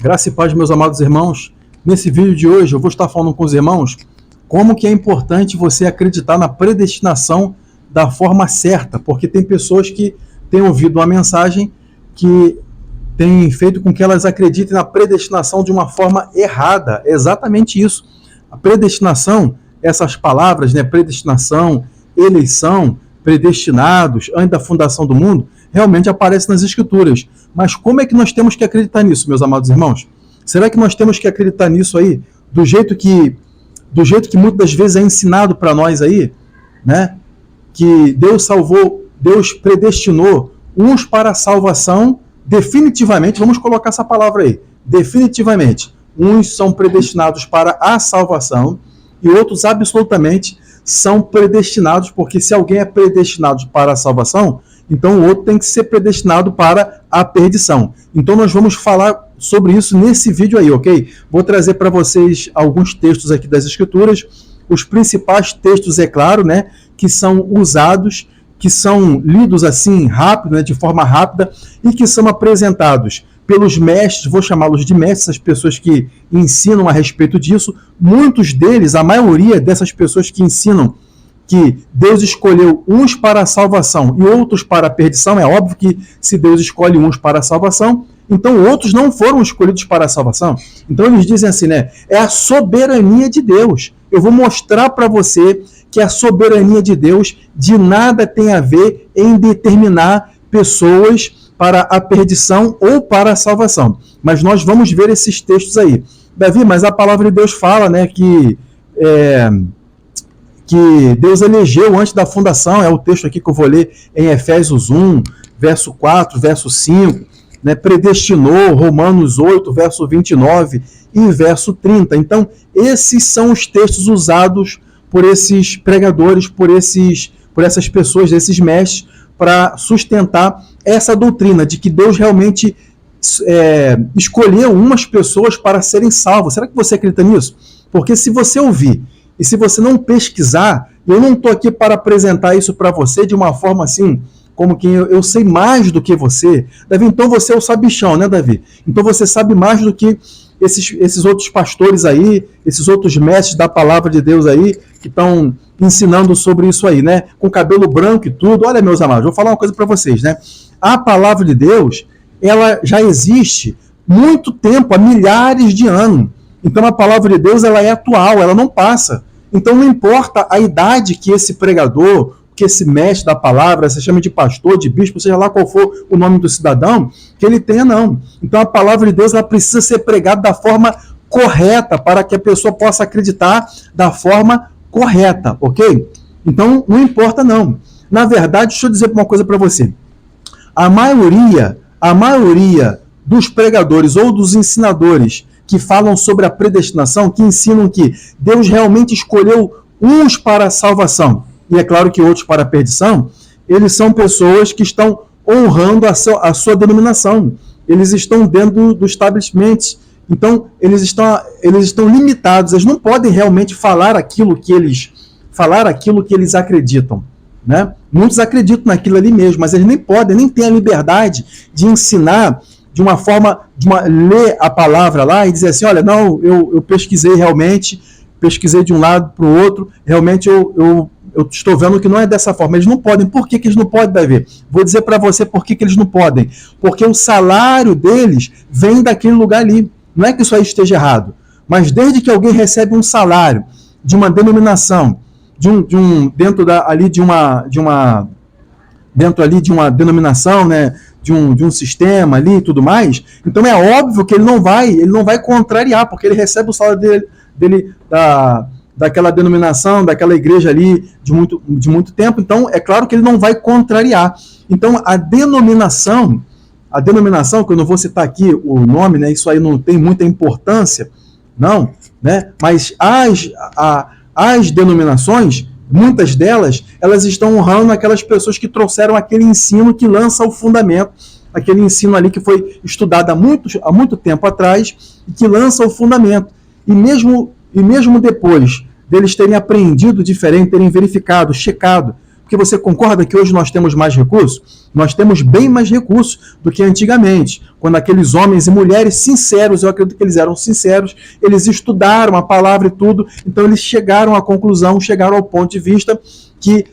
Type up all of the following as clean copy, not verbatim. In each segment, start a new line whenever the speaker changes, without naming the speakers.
Graça e paz, meus amados irmãos. Nesse vídeo de hoje eu vou estar falando com os irmãos como que é importante você acreditar na predestinação da forma certa, porque tem pessoas que têm ouvido uma mensagem que tem feito com que elas acreditem na predestinação de uma forma errada. É exatamente isso. A predestinação, essas palavras, né, predestinação, eleição, predestinados, antes da fundação do mundo, realmente aparecem nas Escrituras. Mas como é que nós temos que acreditar nisso, meus amados irmãos? Será que nós temos que acreditar nisso aí do jeito que muitas das vezes é ensinado para nós aí, né? Que Deus salvou, Deus predestinou uns para a salvação definitivamente, vamos colocar essa palavra aí, definitivamente. Uns são predestinados para a salvação e outros absolutamente são predestinados, porque se alguém é predestinado para a salvação, então o outro tem que ser predestinado para a perdição. Então nós vamos falar sobre isso nesse vídeo aí, ok? Vou trazer para vocês alguns textos aqui das Escrituras, os principais textos, é claro, né, que são usados, que são lidos assim rápido, né, de forma rápida, e que são apresentados pelos mestres, vou chamá-los de mestres, as pessoas que ensinam a respeito disso. Muitos deles, a maioria dessas pessoas que ensinam que Deus escolheu uns para a salvação e outros para a perdição, é óbvio que se Deus escolhe uns para a salvação, então outros não foram escolhidos para a salvação. Então eles dizem assim, né? É a soberania de Deus. Eu vou mostrar para você que a soberania de Deus de nada tem a ver em determinar pessoas para a perdição ou para a salvação. Mas nós vamos ver esses textos aí. Davi, mas a palavra de Deus fala, né, que Deus elegeu antes da fundação, é o texto aqui que eu vou ler em Efésios 1, verso 4, verso 5, né, predestinou, Romanos 8, verso 29 e verso 30. Então, esses são os textos usados por esses pregadores, por essas pessoas, esses mestres, para sustentar essa doutrina de que Deus realmente escolheu umas pessoas para serem salvas. Será que você acredita nisso? Porque se você ouvir e se você não pesquisar, eu não estou aqui para apresentar isso para você de uma forma assim, como que eu sei mais do que você. Davi, então você é o sabichão, né, Davi? Então você sabe mais do que esses outros pastores aí, esses outros mestres da palavra de Deus aí, que estão ensinando sobre isso aí, né? Com cabelo branco e tudo. Olha, meus amados, vou falar uma coisa para vocês, né? A palavra de Deus, ela já existe muito tempo, há milhares de anos. Então a palavra de Deus, ela é atual, ela não passa. Então não importa a idade que esse pregador, que esse mestre da palavra, se chama de pastor, de bispo, seja lá qual for o nome do cidadão, que ele tenha, não. Então a palavra de Deus, ela precisa ser pregada da forma correta, para que a pessoa possa acreditar da forma correta, ok? Então não importa, não. Na verdade, deixa eu dizer uma coisa para você. A maioria dos pregadores ou dos ensinadores que falam sobre a predestinação, que ensinam que Deus realmente escolheu uns para a salvação, e é claro que outros para a perdição, eles são pessoas que estão honrando a sua denominação. Eles estão dentro do establishment. Então, eles estão limitados. Eles não podem realmente falar aquilo que eles acreditam, né? Muitos acreditam naquilo ali mesmo, mas eles nem podem, nem têm a liberdade de ensinar de uma forma, ler a palavra lá e dizer assim, olha, não, eu pesquisei realmente, pesquisei de um lado para o outro, realmente eu estou vendo que não é dessa forma. Eles não podem. Por que eles não podem, Davi? Vou dizer para você por que eles não podem. Porque o salário deles vem daquele lugar ali. Não é que isso aí esteja errado, mas desde que alguém recebe um salário de uma denominação, dentro ali de uma denominação, né, de um sistema ali e tudo mais, então é óbvio que ele não vai contrariar, porque ele recebe o salário dele daquela denominação, daquela igreja ali de muito tempo, então é claro que ele não vai contrariar. Então a denominação, que eu não vou citar aqui o nome, né, isso aí não tem muita importância, não, né, mas as denominações, muitas delas, elas estão honrando aquelas pessoas que trouxeram aquele ensino que lança o fundamento, aquele ensino ali que foi estudado há muito tempo atrás e que lança o fundamento. E mesmo depois deles terem aprendido diferente, terem verificado, checado, Porque você concorda que hoje nós temos mais recursos? Nós temos bem mais recursos do que antigamente, quando aqueles homens e mulheres sinceros, eu acredito que eles eram sinceros, eles estudaram a palavra e tudo, então eles chegaram à conclusão, chegaram ao ponto de vista que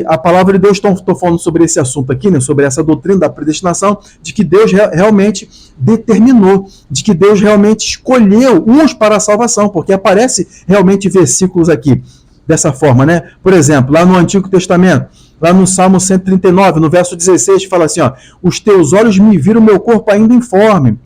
a palavra de Deus, estou falando sobre esse assunto aqui, né, sobre essa doutrina da predestinação, de que Deus realmente determinou, de que Deus realmente escolheu uns para a salvação, porque aparece realmente versículos aqui dessa forma, né? Por exemplo, lá no Antigo Testamento, lá no Salmo 139, no verso 16, fala assim, ó, os teus olhos me viram meu corpo ainda informe,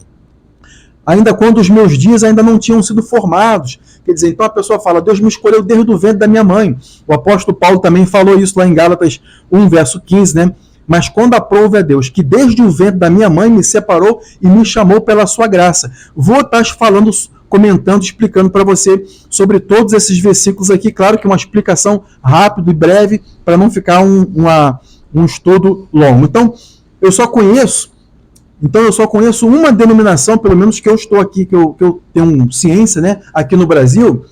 ainda quando os meus dias ainda não tinham sido formados. Quer dizer, então a pessoa fala, Deus me escolheu desde o ventre da minha mãe. O apóstolo Paulo também falou isso lá em Gálatas 1, verso 15, né? Mas quando aprove a Deus, que desde o ventre da minha mãe me separou e me chamou pela sua graça. Vou estar falando, comentando, explicando para você sobre todos esses versículos aqui. Claro que uma explicação rápida e breve, para não ficar um estudo longo. Então, eu só conheço uma denominação, pelo menos que eu estou aqui, que eu tenho ciência, né, aqui no Brasil,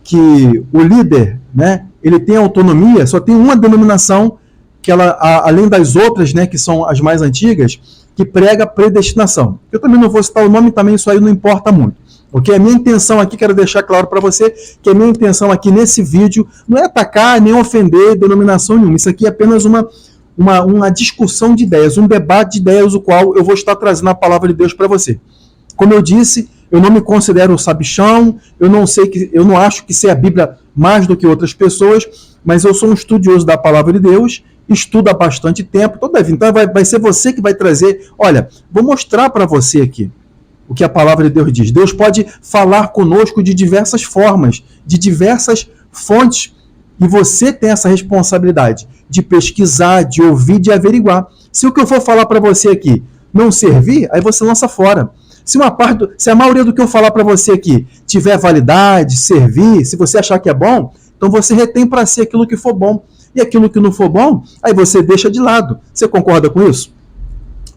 que o líder, né, ele tem autonomia, só tem uma denominação, que ela, além das outras, né, que são as mais antigas, que prega predestinação. Eu também não vou citar o nome, também isso aí não importa muito. Ok? A minha intenção aqui, quero deixar claro para você, que a minha intenção aqui nesse vídeo não é atacar nem ofender denominação nenhuma. Isso aqui é apenas uma discussão de ideias, um debate de ideias, o qual eu vou estar trazendo a palavra de Deus para você. Como eu disse, eu não me considero sabichão, eu não acho que sei a Bíblia mais do que outras pessoas, mas eu sou um estudioso da palavra de Deus, estudo há bastante tempo, então vai ser você que vai trazer, olha, vou mostrar para você aqui o que a palavra de Deus diz. Deus pode falar conosco de diversas formas, de diversas fontes, e você tem essa responsabilidade de pesquisar, de ouvir, de averiguar. Se o que eu for falar para você aqui não servir, aí você lança fora. Se a maioria do que eu falar para você aqui tiver validade, servir, se você achar que é bom, então você retém para si aquilo que for bom. E aquilo que não for bom, aí você deixa de lado. Você concorda com isso?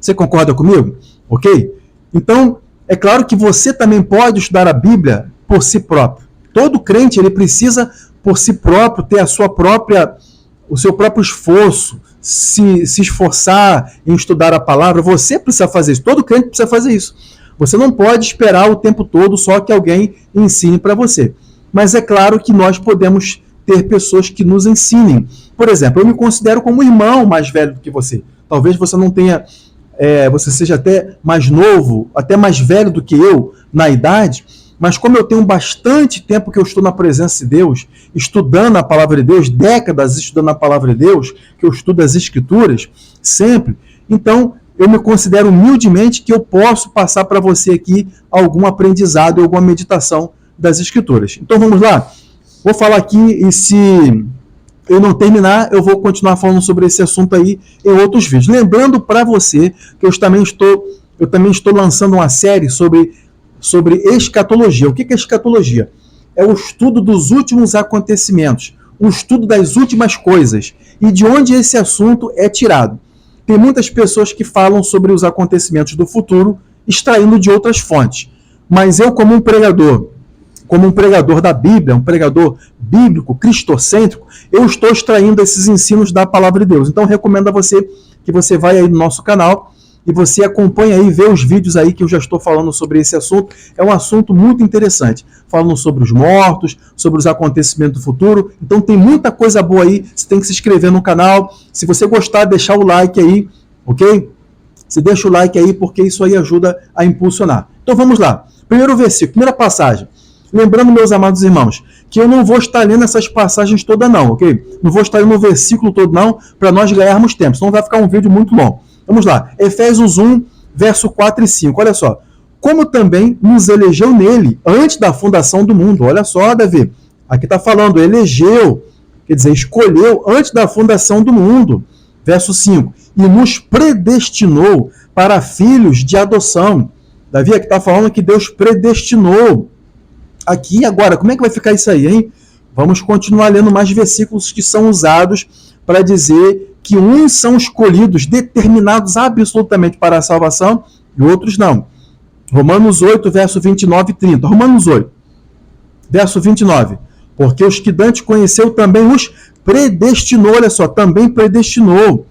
Você concorda comigo? Ok? Então, é claro que você também pode estudar a Bíblia por si próprio. Todo crente, ele precisa, por si próprio, ter o seu próprio esforço, se esforçar em estudar a palavra. Você precisa fazer isso. Todo crente precisa fazer isso. Você não pode esperar o tempo todo só que alguém ensine para você. Mas é claro que nós podemos ter pessoas que nos ensinem. Por exemplo, eu me considero como irmão mais velho do que você. Talvez você não tenha, você seja até mais novo, até mais velho do que eu na idade, mas como eu tenho bastante tempo que eu estou na presença de Deus, estudando a palavra de Deus, décadas estudando a palavra de Deus, que eu estudo as Escrituras, sempre, então eu me considero humildemente que eu posso passar para você aqui algum aprendizado, alguma meditação das Escrituras. Então vamos lá? Vou falar aqui e se eu não terminar, eu vou continuar falando sobre esse assunto aí em outros vídeos. Lembrando para você que eu também estou lançando uma série sobre escatologia. O que é escatologia? É o estudo dos últimos acontecimentos, o estudo das últimas coisas e de onde esse assunto é tirado. Tem muitas pessoas que falam sobre os acontecimentos do futuro extraindo de outras fontes, mas eu, como um pregador da Bíblia, um pregador bíblico, cristocêntrico, eu estou extraindo esses ensinos da palavra de Deus. Então, eu recomendo a você que você vai aí no nosso canal e você acompanha aí, vê os vídeos aí que eu já estou falando sobre esse assunto. É um assunto muito interessante, falando sobre os mortos, sobre os acontecimentos do futuro. Então, tem muita coisa boa aí, você tem que se inscrever no canal. Se você gostar, deixar o like aí, ok? Você deixa o like aí, porque isso aí ajuda a impulsionar. Então, vamos lá. Primeiro versículo, primeira passagem. Lembrando, meus amados irmãos, que eu não vou estar lendo essas passagens todas não, ok? Não vou estar lendo o versículo todo não, para nós ganharmos tempo, senão vai ficar um vídeo muito longo. Vamos lá, Efésios 1, verso 4 e 5, olha só. Como também nos elegeu nele, antes da fundação do mundo. Olha só, Davi, aqui está falando, elegeu, quer dizer, escolheu antes da fundação do mundo. Verso 5, e nos predestinou para filhos de adoção. Davi aqui está falando que Deus predestinou. Aqui agora, como é que vai ficar isso aí, hein? Vamos continuar lendo mais versículos que são usados para dizer que uns são escolhidos, determinados absolutamente para a salvação, e outros não. Romanos 8, verso 29 e 30. Romanos 8, verso 29. Porque os que Dante conheceu também os predestinou, olha só, também predestinou.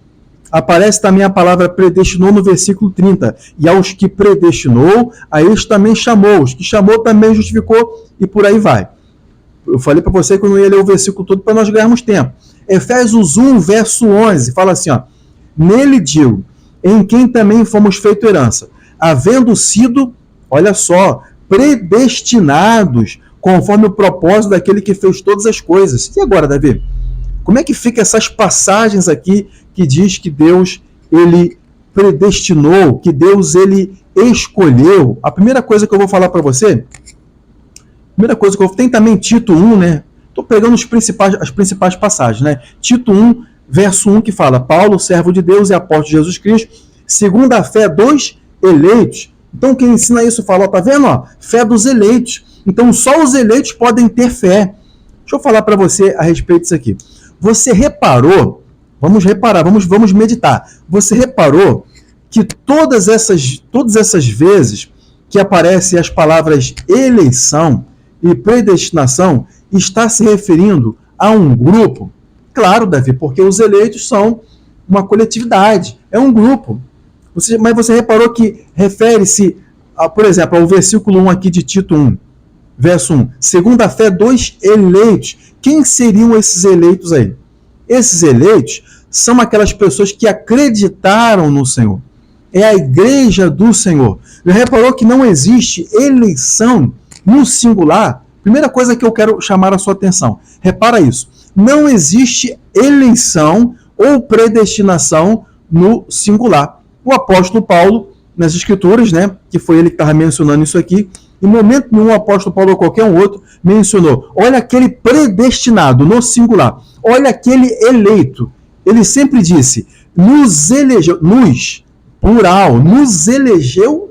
Aparece também a palavra predestinou no versículo 30. E aos que predestinou, a eles também chamou. Os que chamou também justificou, e por aí vai. Eu falei para você que eu não ia ler o versículo todo para nós ganharmos tempo. Efésios 1, verso 11, fala assim, ó, nele digo, em quem também fomos feito herança, havendo sido, olha só, predestinados, conforme o propósito daquele que fez todas as coisas. E agora, Davi? Como é que fica essas passagens aqui que diz que Deus, ele predestinou, que Deus, ele escolheu? A primeira coisa que eu vou falar para você, tem também Tito 1, né? Estou pegando as principais passagens, né? Tito 1, verso 1, que fala, Paulo, servo de Deus e apóstolo de Jesus Cristo, segundo a fé dos eleitos. Então quem ensina isso fala, tá vendo? Ó, fé dos eleitos. Então só os eleitos podem ter fé. Deixa eu falar para você a respeito disso aqui. Você reparou, vamos meditar. Você reparou que todas essas vezes que aparecem as palavras eleição e predestinação, está se referindo a um grupo? Claro, Davi, porque os eleitos são uma coletividade, é um grupo. Mas você reparou que refere-se, por exemplo, ao versículo 1 aqui de Tito 1, verso 1, segundo a fé dos eleitos. Quem seriam esses eleitos aí? Esses eleitos são aquelas pessoas que acreditaram no Senhor. É a igreja do Senhor. Já reparou que não existe eleição no singular? Primeira coisa que eu quero chamar a sua atenção. Repara isso. Não existe eleição ou predestinação no singular. O apóstolo Paulo, nas Escrituras, né, que foi ele que estava mencionando isso aqui, em momento nenhum o apóstolo Paulo ou qualquer um outro mencionou, olha aquele predestinado no singular, olha aquele eleito. Ele sempre disse, nos elegeu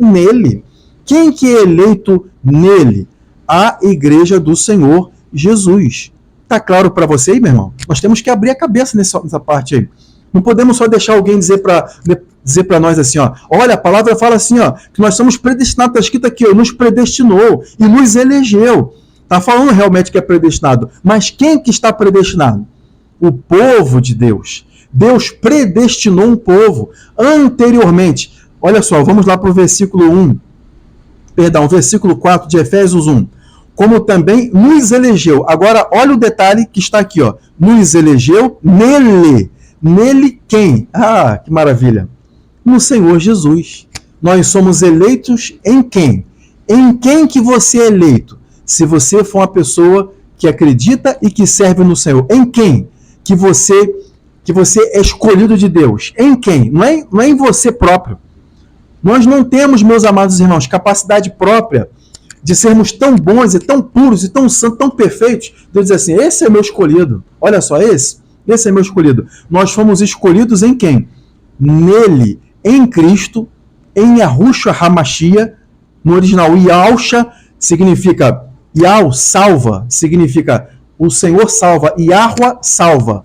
nele. Quem que é eleito nele? A igreja do Senhor Jesus. Tá claro para você aí, meu irmão? Nós temos que abrir a cabeça nessa parte aí. Não podemos só deixar alguém dizer para nós assim, ó, olha, a palavra fala assim, ó, que nós somos predestinados, está escrito aqui, ó, nos predestinou e nos elegeu. Está falando realmente que é predestinado. Mas quem que está predestinado? O povo de Deus. Deus predestinou um povo anteriormente. Olha só, vamos lá para o versículo 4 de Efésios 1. Como também nos elegeu. Agora, olha o detalhe que está aqui, ó. Nos elegeu nele. Nele quem? Ah, que maravilha. No Senhor Jesus. Nós somos eleitos em quem? Em quem que você é eleito? Se você for uma pessoa que acredita e que serve no Senhor. Em quem? Que você é escolhido de Deus. Em quem? Não é em você próprio. Nós não temos, meus amados irmãos, capacidade própria de sermos tão bons e tão puros e tão santos, tão perfeitos, de dizer assim, esse é meu escolhido. Olha só, esse é meu escolhido. Nós fomos escolhidos em quem? Nele, em Cristo, em Yahushua HaMashiach, no original Yahusha significa, Yah salva, significa o Senhor salva, Yahua salva.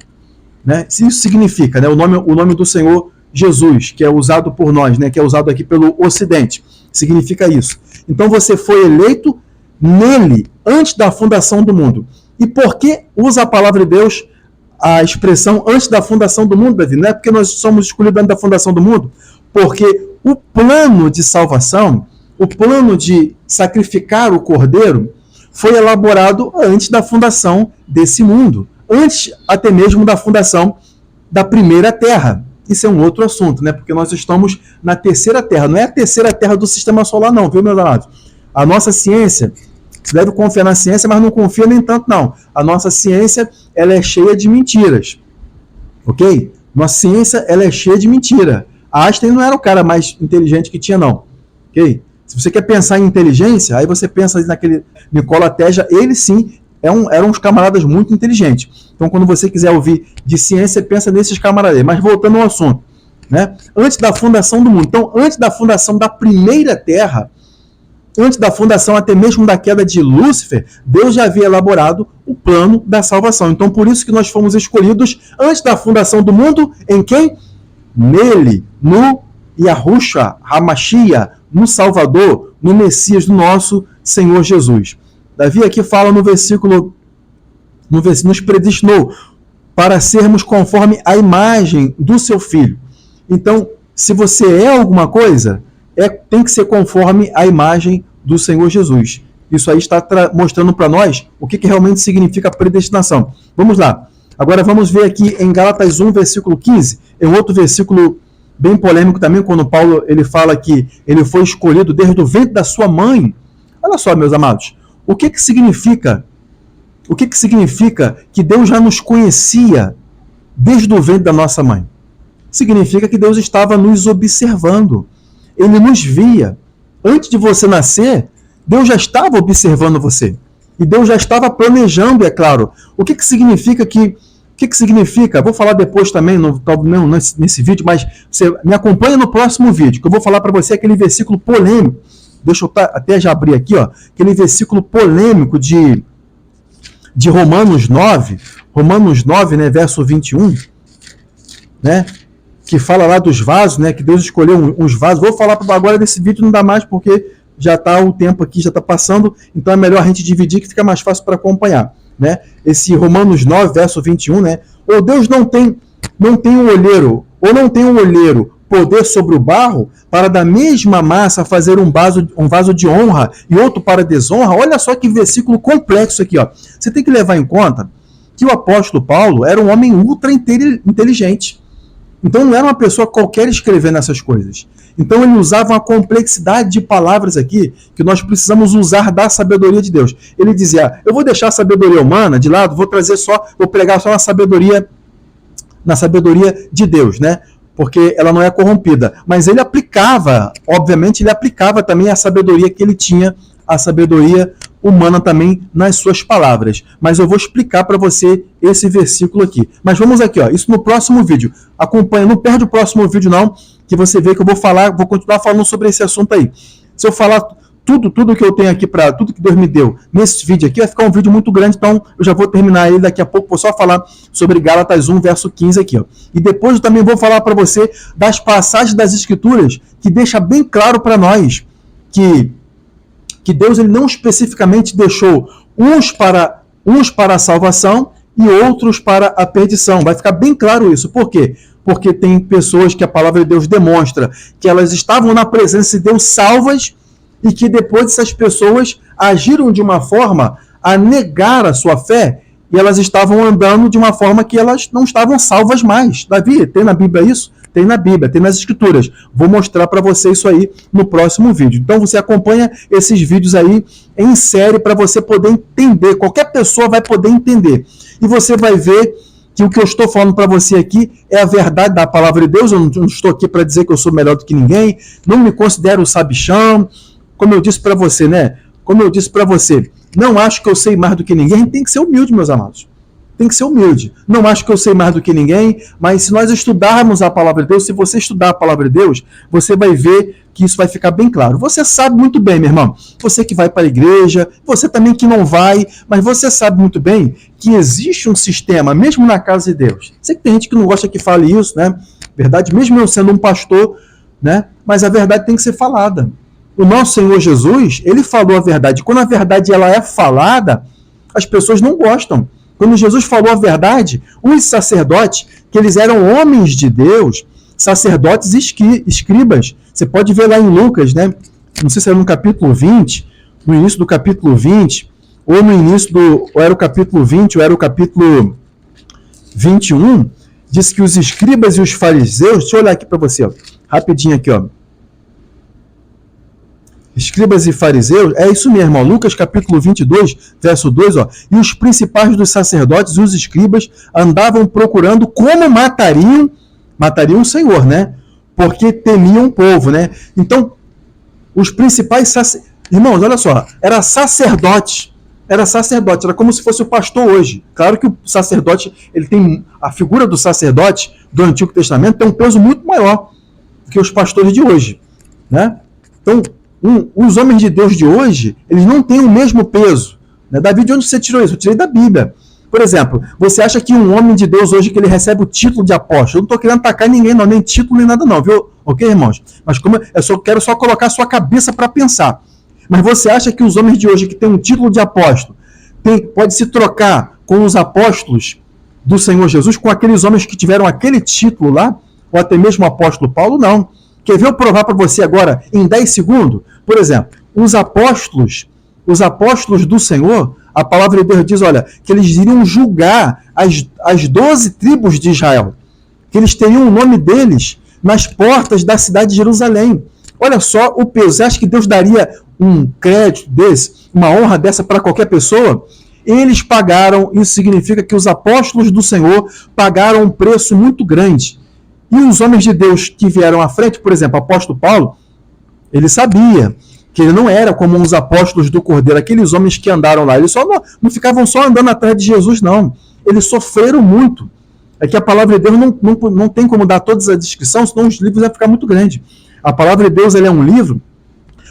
Né? Isso significa, né? o nome do Senhor Jesus, que é usado por nós, né? Que é usado aqui pelo Ocidente, significa isso. Então você foi eleito nele, antes da fundação do mundo. E por que usa a palavra de Deus a expressão antes da fundação do mundo, Davi? Não é porque nós somos escolhidos antes da fundação do mundo? Porque o plano de salvação, o plano de sacrificar o cordeiro, foi elaborado antes da fundação desse mundo, antes até mesmo da fundação da primeira terra. Isso é um outro assunto, né? Porque nós estamos na terceira terra. Não é a terceira terra do sistema solar, não, viu, meus amados? A nossa ciência, você deve confiar na ciência, mas não confia nem tanto, não. A nossa ciência, ela é cheia de mentiras. Ok? Nossa ciência, ela é cheia de mentira. A Einstein não era o cara mais inteligente que tinha, não. Ok? Se você quer pensar em inteligência, aí você pensa naquele Nikola Tesla, ele sim eram uns camaradas muito inteligentes. Então, quando você quiser ouvir de ciência, pensa nesses camaradas. Mas voltando ao assunto, né? Antes da fundação do mundo. Então, antes da fundação da primeira terra, antes da fundação até mesmo da queda de Lúcifer, Deus já havia elaborado o plano da salvação. Então, por isso que nós fomos escolhidos antes da fundação do mundo, em quem? Nele, no Yahushua HaMashiach, no Salvador, no Messias do nosso Senhor Jesus. Davi aqui fala no versículo nos predestinou para sermos conforme a imagem do seu Filho. Então, se você é alguma coisa, tem que ser conforme a imagem do Senhor Jesus. Isso aí está mostrando para nós o que realmente significa predestinação. Vamos lá. Agora vamos ver aqui em Gálatas 1, versículo 15. É um outro versículo bem polêmico também, quando Paulo ele fala que ele foi escolhido desde o ventre da sua mãe. Olha só, meus amados. O que significa? O que significa que Deus já nos conhecia desde o ventre da nossa mãe? Significa que Deus estava nos observando. Ele nos via. Antes de você nascer, Deus já estava observando você. E Deus já estava planejando, é claro. O que significa que... O que significa? Vou falar depois também, não nesse vídeo, mas você me acompanha no próximo vídeo, que eu vou falar para você aquele versículo polêmico. Deixa eu até já abrir aqui, ó, aquele versículo polêmico de Romanos 9, né, verso 21, né, que fala lá dos vasos, né, que Deus escolheu uns vasos. Vou falar agora desse vídeo, não dá mais, porque já está o tempo aqui, já está passando, então é melhor a gente dividir, que fica mais fácil para acompanhar. Né? Esse Romanos 9, verso 21, né? Ou Deus não tem um olheiro, ou não tem um olheiro poder sobre o barro, para da mesma massa fazer um vaso de honra e outro para desonra? Olha só que versículo complexo aqui, ó. Você tem que levar em conta que o apóstolo Paulo era um homem ultra inteligente. Então não era uma pessoa qualquer escrevendo essas coisas. Então ele usava uma complexidade de palavras aqui que nós precisamos usar da sabedoria de Deus. Ele dizia, eu vou deixar a sabedoria humana de lado, vou pregar só na sabedoria de Deus, né? Porque ela não é corrompida. Mas ele aplicava, obviamente, também a sabedoria que ele tinha, a sabedoria humana também nas suas palavras. Mas eu vou explicar para você esse versículo aqui. Mas vamos aqui, ó, isso no próximo vídeo. Acompanha, não perde o próximo vídeo não, que você vê que eu vou continuar falando sobre esse assunto aí. Se eu falar tudo que eu tenho aqui, tudo que Deus me deu nesse vídeo aqui, vai ficar um vídeo muito grande, então eu já vou terminar ele daqui a pouco, vou só falar sobre Gálatas 1, verso 15 aqui, ó. E depois eu também vou falar para você das passagens das Escrituras que deixa bem claro para nós que Deus ele não especificamente deixou uns para a salvação e outros para a perdição. Vai ficar bem claro isso. Por quê? Porque tem pessoas que a palavra de Deus demonstra que elas estavam na presença de Deus salvas e que depois essas pessoas agiram de uma forma a negar a sua fé e elas estavam andando de uma forma que elas não estavam salvas mais. Davi, tem na Bíblia isso? Tem na Bíblia, tem nas Escrituras. Vou mostrar para você isso aí no próximo vídeo. Então você acompanha esses vídeos aí em série para você poder entender. Qualquer pessoa vai poder entender. E você vai ver que o que eu estou falando para você aqui é a verdade da palavra de Deus. Eu não estou aqui para dizer que eu sou melhor do que ninguém. Não me considero sabichão. Como eu disse para você, né? Não acho que eu sei mais do que ninguém. Tem que ser humilde, meus amados. Tem que ser humilde. Não acho que eu sei mais do que ninguém, mas se nós estudarmos a palavra de Deus, se você estudar a palavra de Deus, você vai ver que isso vai ficar bem claro. Você sabe muito bem, meu irmão. Você que vai para a igreja, você também que não vai, mas você sabe muito bem que existe um sistema, mesmo na casa de Deus. Sei que tem gente que não gosta que fale isso, né? Verdade, mesmo eu sendo um pastor, né? Mas a verdade tem que ser falada. O nosso Senhor Jesus, ele falou a verdade. Quando a verdade ela é falada, as pessoas não gostam. Quando Jesus falou a verdade, os sacerdotes, que eles eram homens de Deus, sacerdotes e escribas. Você pode ver lá em Lucas, né? Não sei se era no capítulo 20, no início do capítulo 20, ou era o capítulo 20, ou era o capítulo 21, diz que os escribas e os fariseus, deixa eu olhar aqui para você, ó, rapidinho aqui, ó. Escribas e fariseus, é isso mesmo, ó, Lucas capítulo 22, verso 2, ó, e os principais dos sacerdotes e os escribas andavam procurando como matariam o Senhor, né? Porque temiam o povo, né? Então, os principais irmãos, olha só, era sacerdote, era como se fosse o pastor hoje. Claro que o sacerdote, ele tem a figura do sacerdote do Antigo Testamento tem um peso muito maior do que os pastores de hoje, né? Então, os homens de Deus de hoje, eles não têm o mesmo peso. Né? Davi, de onde você tirou isso? Eu tirei da Bíblia. Por exemplo, você acha que um homem de Deus hoje que ele recebe o título de apóstolo, eu não estou querendo atacar ninguém, não, nem título, nem nada não, viu? Ok, irmãos? Mas eu quero só colocar a sua cabeça para pensar. Mas você acha que os homens de hoje que têm um título de apóstolo pode se trocar com os apóstolos do Senhor Jesus, com aqueles homens que tiveram aquele título lá, ou até mesmo o apóstolo Paulo, não. Quer ver eu provar para você agora em 10 segundos? Por exemplo, os apóstolos do Senhor, a palavra de Deus diz, olha, que eles iriam julgar as 12 tribos de Israel, que eles teriam o nome deles nas portas da cidade de Jerusalém. Olha só o peso. Você acha que Deus daria um crédito desse, uma honra dessa para qualquer pessoa? Eles pagaram, isso significa que os apóstolos do Senhor pagaram um preço muito grande. E os homens de Deus que vieram à frente, por exemplo, o apóstolo Paulo, ele sabia que ele não era como os apóstolos do Cordeiro, aqueles homens que andaram lá. Eles só não ficavam só andando atrás de Jesus, não. Eles sofreram muito. É que a palavra de Deus não tem como dar toda a descrição, senão os livros vão ficar muito grandes. A palavra de Deus, ele é um livro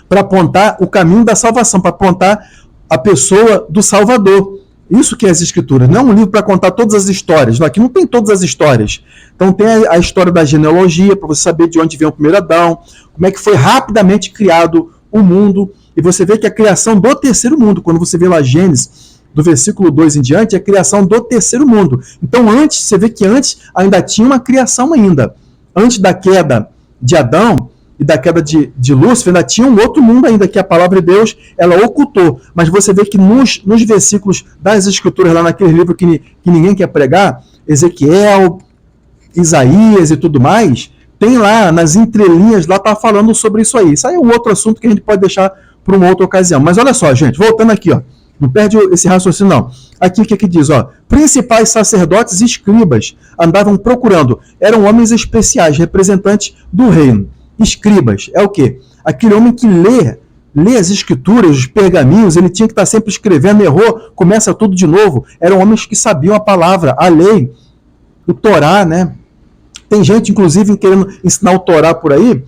para apontar o caminho da salvação, para apontar a pessoa do Salvador. Isso que é as Escrituras. Não é um livro para contar todas as histórias. Aqui não tem todas as histórias. Então tem a história da genealogia, para você saber de onde vem o primeiro Adão, como é que foi rapidamente criado o mundo. E você vê que a criação do terceiro mundo, quando você vê lá Gênesis, do versículo 2 em diante, é a criação do terceiro mundo. Então você vê que antes ainda tinha uma criação ainda. Antes da queda de Adão e da queda de Lúcifer, ainda tinha um outro mundo ainda, que a palavra de Deus, ela ocultou. Mas você vê que nos versículos das Escrituras, lá naquele livro que ninguém quer pregar, Ezequiel, Isaías e tudo mais, tem lá, nas entrelinhas, lá está falando sobre isso aí. Isso aí é um outro assunto que a gente pode deixar para uma outra ocasião. Mas olha só, gente, voltando aqui, ó, não perde esse raciocínio, não. Aqui o que diz? Ó, principais sacerdotes e escribas andavam procurando. Eram homens especiais, representantes do reino. Escribas é o quê? Aquele homem que lê as escrituras, os pergaminhos, ele tinha que estar sempre escrevendo, errou, começa tudo de novo. Eram homens que sabiam a palavra, a lei, o Torá, né? Tem gente, inclusive, querendo ensinar o Torá por aí,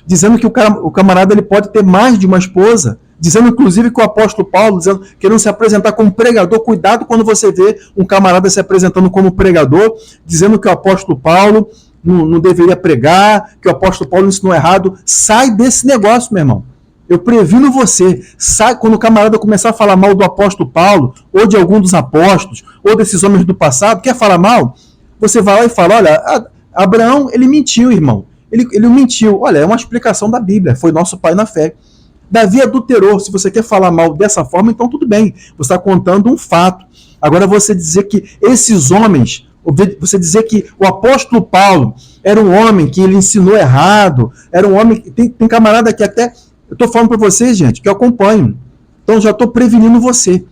dizendo que o camarada ele pode ter mais de uma esposa, dizendo, inclusive, que o apóstolo Paulo, querendo se apresentar como pregador. Cuidado quando você vê um camarada se apresentando como pregador, dizendo que o apóstolo Paulo não deveria pregar, que o apóstolo Paulo ensinou errado. Sai desse negócio, meu irmão. Eu previno você. Sai quando o camarada começar a falar mal do apóstolo Paulo, ou de algum dos apóstolos, ou desses homens do passado, quer falar mal? Você vai lá e fala, olha, Abraão, ele mentiu, irmão. Ele mentiu. Olha, é uma explicação da Bíblia. Foi nosso pai na fé. Davi adulterou. Se você quer falar mal dessa forma, então tudo bem. Você está contando um fato. Agora você dizer que esses homens, você dizer que o apóstolo Paulo era um homem que ele ensinou errado, era um homem... Tem camarada que até... Eu estou falando para vocês, gente, que eu acompanho. Então já estou prevenindo você.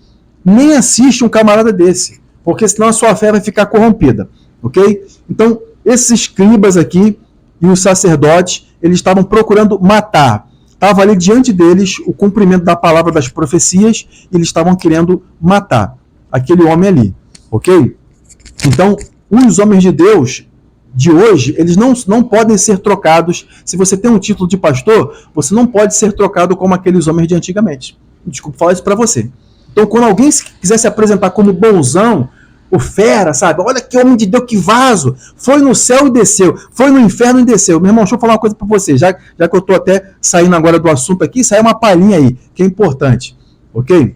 Nem assiste um camarada desse, porque senão a sua fé vai ficar corrompida. Ok? Então, esses escribas aqui e os sacerdotes, eles estavam procurando matar. Estava ali diante deles o cumprimento da palavra das profecias, e eles estavam querendo matar aquele homem ali. Ok? Então, os homens de Deus de hoje, eles não podem ser trocados. Se você tem um título de pastor, você não pode ser trocado como aqueles homens de antigamente. Desculpa falar isso para você. Então, quando alguém quiser se apresentar como bonzão, o fera, sabe? Olha que homem de Deus, que vaso. Foi no céu e desceu. Foi no inferno e desceu. Meu irmão, deixa eu falar uma coisa para você. Já que eu estou até saindo agora do assunto aqui, sai uma palhinha aí, que é importante. Ok?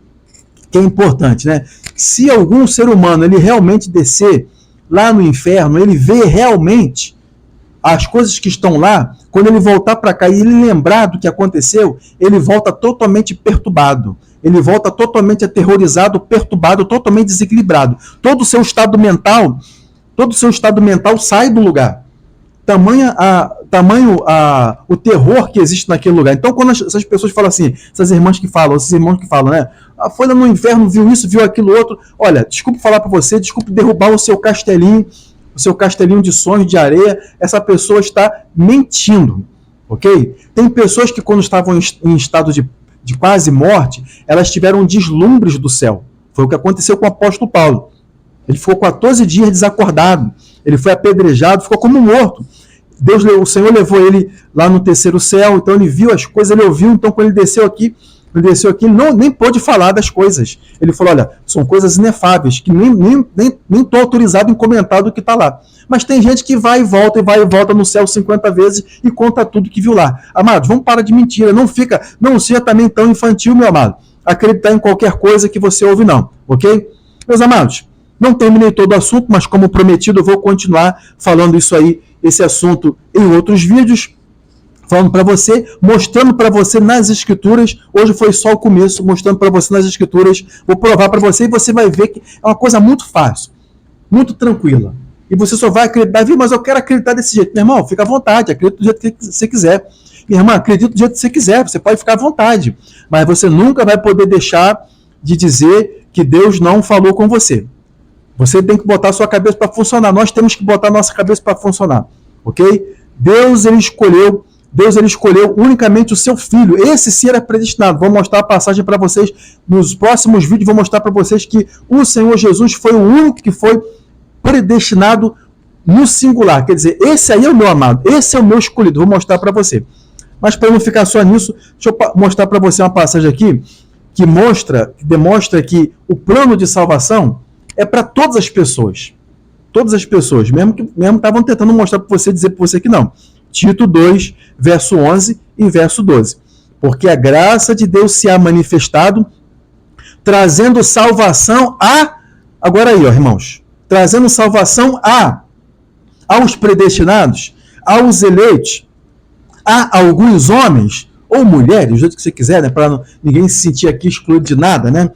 Que é importante, né? Se algum ser humano, ele realmente descer lá no inferno, ele vê realmente as coisas que estão lá, quando ele voltar para cá e ele lembrar do que aconteceu, ele volta totalmente perturbado. Ele volta totalmente aterrorizado, perturbado, totalmente desequilibrado. Todo o seu estado mental sai do lugar. Tamanho o terror que existe naquele lugar. Então, quando essas pessoas falam assim, esses irmãos que falam, né? Foi lá no inferno, viu isso, viu aquilo outro. Olha, desculpe falar para você, desculpe derrubar o seu castelinho de sonhos, de areia. Essa pessoa está mentindo, ok? Tem pessoas que, quando estavam em estado de quase morte, elas tiveram deslumbres do céu. Foi o que aconteceu com o apóstolo Paulo. Ele ficou 14 dias desacordado. Ele foi apedrejado, ficou como morto. O Senhor levou ele lá no terceiro céu, então ele viu as coisas, ele ouviu. Então, quando ele desceu aqui, ele nem pôde falar das coisas. Ele falou, olha, são coisas inefáveis, que nem estou autorizado em comentar do que está lá. Mas tem gente que vai e volta no céu 50 vezes e conta tudo que viu lá. Amados, vamos parar de mentira. Não seja também tão infantil, meu amado, acreditar em qualquer coisa que você ouve, não. Ok? Meus amados, Não terminei todo o assunto, mas como prometido, eu vou continuar falando isso aí, esse assunto em outros vídeos, falando para você, mostrando para você nas escrituras. Hoje foi só o começo, mostrando para você nas escrituras. Vou provar para você e você vai ver que é uma coisa muito fácil, muito tranquila. E você só vai acreditar, Davi, mas eu quero acreditar desse jeito. Meu irmão, fica à vontade, acredita do jeito que você quiser. Minha irmã, acredita do jeito que você quiser, você pode ficar à vontade. Mas você nunca vai poder deixar de dizer que Deus não falou com você. Você tem que botar a sua cabeça para funcionar. Nós temos que botar a nossa cabeça para funcionar. Ok? Deus ele escolheu unicamente o seu filho. Esse sim era predestinado. Vou mostrar a passagem para vocês nos próximos vídeos. Vou mostrar para vocês que o Senhor Jesus foi o único que foi predestinado no singular. Quer dizer, esse aí é o meu amado. Esse é o meu escolhido. Vou mostrar para você. Mas para não ficar só nisso, deixa eu mostrar para você uma passagem aqui que demonstra que o plano de salvação é para todas as pessoas. Todas as pessoas. Mesmo estavam tentando mostrar para você, dizer para você que não. Tito 2, verso 11 e verso 12. Porque a graça de Deus se há manifestado, trazendo salvação a... Agora aí, ó, irmãos. Trazendo salvação aos predestinados, aos eleitos, a alguns homens ou mulheres, do jeito que você quiser, né, para ninguém se sentir aqui excluído de nada, né?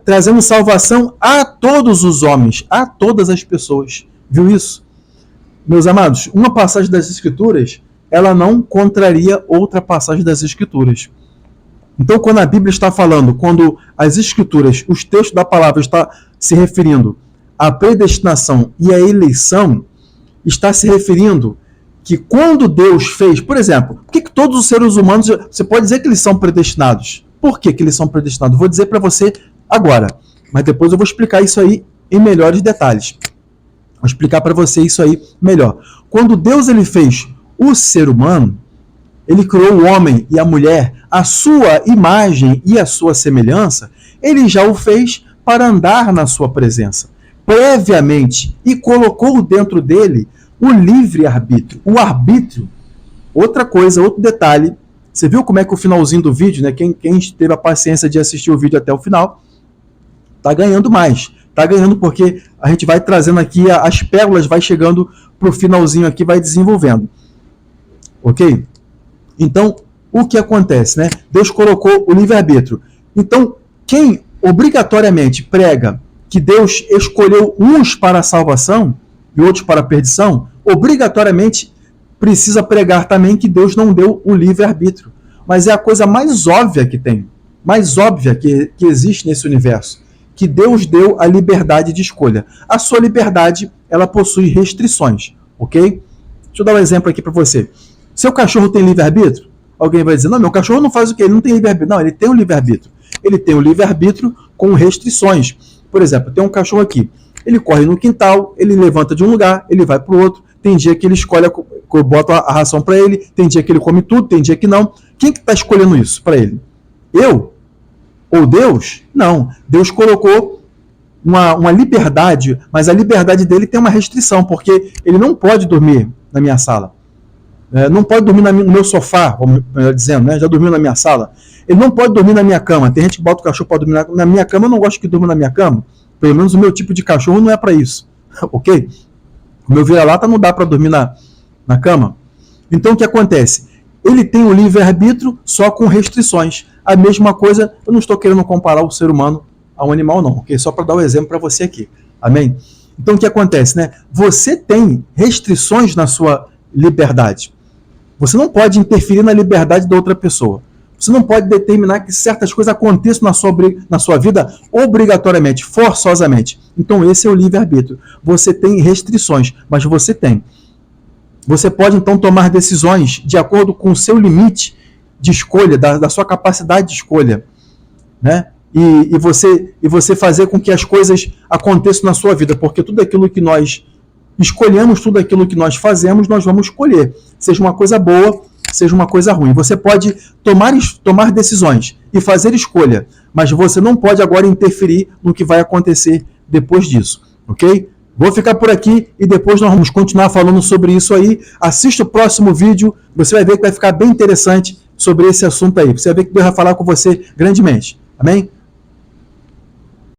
Trazendo salvação a todos os homens, a todas as pessoas. Viu isso? Meus amados, uma passagem das Escrituras, ela não contraria outra passagem das Escrituras. Então, quando a Bíblia está falando, quando as Escrituras, os textos da palavra está se referindo à predestinação e à eleição, está se referindo que quando Deus fez, por exemplo, por que todos os seres humanos, você pode dizer que eles são predestinados? Por que eles são predestinados? Vou dizer para você agora, mas depois eu vou explicar isso aí em melhores detalhes. Vou explicar para você isso aí melhor. Quando Deus ele fez o ser humano, ele criou o homem e a mulher à sua imagem e à sua semelhança, ele já o fez para andar na sua presença, previamente, e colocou dentro dele o livre-arbítrio. O arbítrio, outra coisa, outro detalhe, você viu como é que o finalzinho do vídeo, né? Quem teve a paciência de assistir o vídeo até o final, tá ganhando mais. Tá ganhando porque a gente vai trazendo aqui as pérolas, vai chegando pro finalzinho aqui, vai desenvolvendo. Ok? Então, o que acontece, né? Deus colocou o livre-arbítrio. Então, quem obrigatoriamente prega que Deus escolheu uns para a salvação e outros para a perdição, obrigatoriamente precisa pregar também que Deus não deu o livre-arbítrio. Mas é a coisa mais óbvia que tem, mais óbvia que existe nesse universo, que Deus deu a liberdade de escolha. A sua liberdade, ela possui restrições, ok? Deixa eu dar um exemplo aqui para você. Seu cachorro tem livre-arbítrio? Alguém vai dizer, não, meu cachorro não faz o quê? Ele não tem livre-arbítrio. Não, ele tem um livre-arbítrio. Ele tem um livre-arbítrio com restrições. Por exemplo, tem um cachorro aqui. Ele corre no quintal, ele levanta de um lugar, ele vai para o outro. Tem dia que ele escolhe, bota a ração para ele, tem dia que ele come tudo, tem dia que não. Quem que está escolhendo isso para ele? Eu? Ou Deus? Não. Deus colocou uma liberdade, mas a liberdade dele tem uma restrição, porque ele não pode dormir na minha sala. Não pode dormir no meu sofá, melhor dizendo, né? Já dormiu na minha sala. Ele não pode dormir na minha cama. Tem gente que bota o cachorro para dormir na minha cama. Eu não gosto que durma na minha cama. Pelo menos o meu tipo de cachorro não é para isso. Ok? O meu vira-lata não dá para dormir na cama. Então o que acontece? Ele tem o livre-arbítrio só com restrições. A mesma coisa, eu não estou querendo comparar o ser humano a um animal não, ok? Só para dar um exemplo para você aqui. Amém? Então o que acontece, né? Você tem restrições na sua liberdade. Você não pode interferir na liberdade da outra pessoa. Você não pode determinar que certas coisas aconteçam na sua vida obrigatoriamente, forçosamente. Então esse é o livre-arbítrio. Você tem restrições, mas você tem. Você pode então tomar decisões de acordo com o seu limite de escolha, da sua capacidade de escolha, né? E você fazer com que as coisas aconteçam na sua vida, porque tudo aquilo que nós escolhemos, tudo aquilo que nós fazemos, nós vamos escolher. Seja uma coisa boa, seja uma coisa ruim. Você pode tomar decisões e fazer escolha, mas você não pode agora interferir no que vai acontecer depois disso, ok? Vou ficar por aqui e depois nós vamos continuar falando sobre isso aí. Assista o próximo vídeo, você vai ver que vai ficar bem interessante sobre esse assunto aí. Você vai ver que Deus vai falar com você grandemente. Amém?